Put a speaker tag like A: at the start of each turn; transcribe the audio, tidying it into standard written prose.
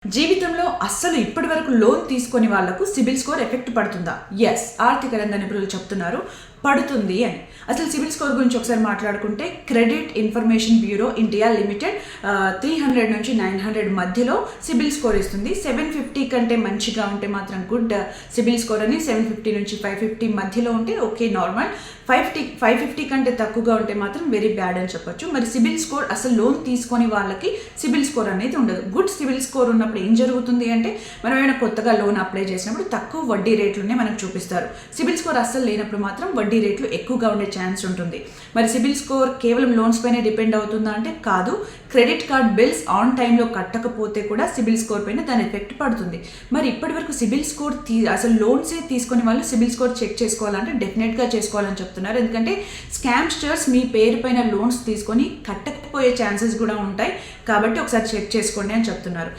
A: జీవితంలో అస్సలు ఇప్పటి వరకు లోన్ తీసుకొని వాళ్లకు సిబిల్ స్కోర్ ఎఫెక్ట్ పడుతుందా? ఎస్, ఆర్థిక రంగ నిపుణులు చెప్తున్నారు పడుతుంది అని. అసలు సిబిల్ స్కోర్ గురించి ఒకసారి మాట్లాడుకుంటే credit information bureau India limited 300 నుంచి 900 మధ్యలో సిబిల్ స్కోర్ ఇస్తుంది. 750 కంటే మంచిగా ఉంటే మాత్రం గుడ్ సిబిల్ స్కోర్ అని, 750 నుంచి 550 మధ్యలో ఉంటే ఓకే నార్మల్, 550 కంటే తక్కువగా ఉంటే మాత్రం వెరీ బ్యాడ్ అని చెప్పొచ్చు. మరి సిబిల్ స్కోర్ అసలు లోన్ తీసుకొని వాళ్ళకి సిబిల్ స్కోర్ అనేది ఉండదు. గుడ్ సిబిల్ స్కోర్ ఉన్నప్పుడు ఏం జరుగుతుంది అంటే, మనం ఏమైనా కొత్తగా లోన్ అప్లై చేసినప్పుడు తక్కువ వడ్డీ రేట్లునే మనకు చూపిస్తారు. సిబిల్ స్కోర్ అస్సలు లేనప్పుడు మాత్రం వడ్డీ రేట్లు ఎక్కువగా ఉండే ఛాన్స్ ఉంటుంది. మరి సిబిల్ స్కోర్ కేవలం లోన్స్ పైన డిపెండ్ అవుతుందా అంటే కాదు. క్రెడిట్ కార్డ్ బిల్స్ ఆన్ టైంలో కట్టకపోతే కూడా సిబిల్ స్కోర్ పైన దాని ఎఫెక్ట్ పడుతుంది. మరి ఇప్పటి వరకు సిబిల్ స్కోర్ అసలు లోన్సే తీసుకునే వాళ్ళు సిబిల్ స్కోర్ చెక్ చేసుకోవాలంటే డెఫినెట్గా చేసుకోవాలని చెప్తున్నారు. ఎందుకంటే స్కామ్స్టర్స్ మీ పేరు పైన లోన్స్ తీసుకొని కట్టకపోయే ఛాన్సెస్ కూడా ఉంటాయి. కాబట్టి ఒకసారి చెక్ చేసుకోండి అని చెప్తున్నారు.